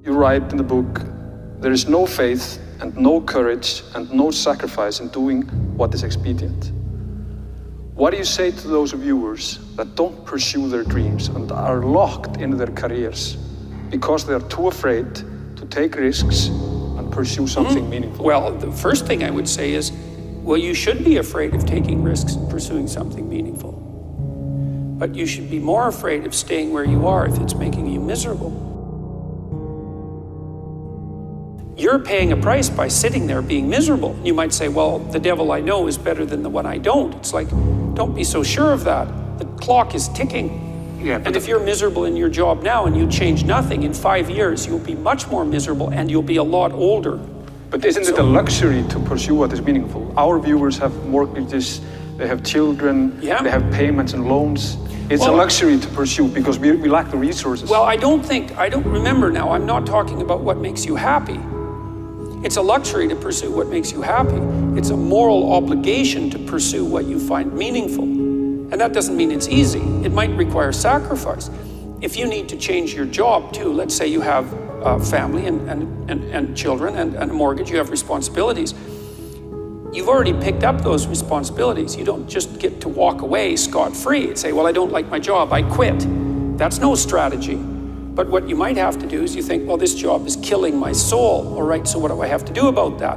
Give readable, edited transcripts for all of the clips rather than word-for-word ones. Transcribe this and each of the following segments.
you write in the book, there is no faith and no courage and no sacrifice in doing what is expedient. What do you say to those viewers that don't pursue their dreams and are locked in their careers because they are too afraid to take risks and pursue something meaningful? Well, the first thing I would say is, well, you should be afraid of taking risks and pursuing something meaningful. But you should be more afraid of staying where you are if it's making you miserable. You're paying a price by sitting there being miserable. You might say, well, the devil I know is better than the one I don't. It's like, don't be so sure of that. The clock is ticking. Yeah, and if you're miserable in your job now and you change nothing, in 5 years, you'll be much more miserable and you'll be a lot older. But isn't it a luxury to pursue what is meaningful? Our viewers have mortgages, they have children, Yeah. they have payments and loans. It's a luxury to pursue because we lack the resources. Well, I don't remember now, I'm not talking about what makes you happy. It's a luxury to pursue what makes you happy. It's a moral obligation to pursue what you find meaningful. And that doesn't mean it's easy. It might require sacrifice. If you need to change your job too, let's say you have a family and children and a mortgage, you have responsibilities. You've already picked up those responsibilities. You don't just get to walk away scot-free and say, well, I don't like my job, I quit. That's no strategy. But what you might have to do is you think, well, this job is killing my soul. All right, so what do I have to do about that?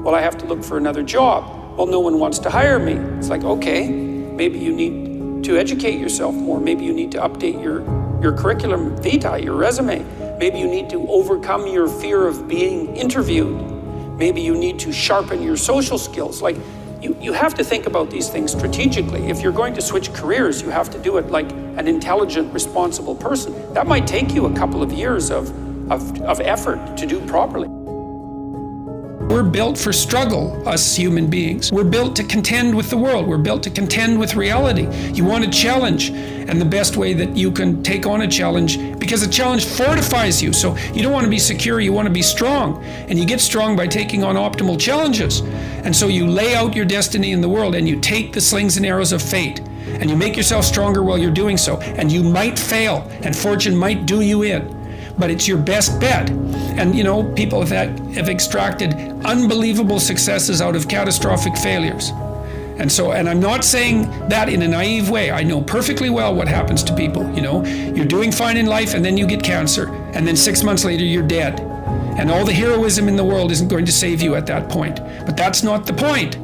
Well, I have to look for another job. Well, no one wants to hire me. It's like, okay, maybe you need to educate yourself more. Maybe you need to update your curriculum vitae, your resume. Maybe you need to overcome your fear of being interviewed. Maybe you need to sharpen your social skills. Like, you have to think about these things strategically. If you're going to switch careers, you have to do it like an intelligent, responsible person. That might take you a couple of years of effort to do properly. We're built for struggle, us human beings. We're built to contend with the world. We're built to contend with reality. You want a challenge, and the best way that you can take on a challenge, because a challenge fortifies you. So you don't want to be secure, you want to be strong. And you get strong by taking on optimal challenges. And so you lay out your destiny in the world, and you take the slings and arrows of fate, and you make yourself stronger while you're doing so. And you might fail, and fortune might do you in. But it's your best bet. And you know, people have extracted unbelievable successes out of catastrophic failures. And I'm not saying that in a naive way. I know perfectly well what happens to people. You know, you're doing fine in life and then you get cancer, and then 6 months later you're dead. And all the heroism in the world isn't going to save you at that point. But that's not the point.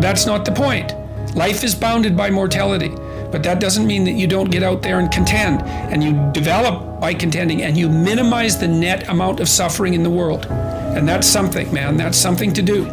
That's not the point. Life is bounded by mortality. But that doesn't mean that you don't get out there and contend, and you develop by contending, and you minimize the net amount of suffering in the world. And that's something, man, that's something to do.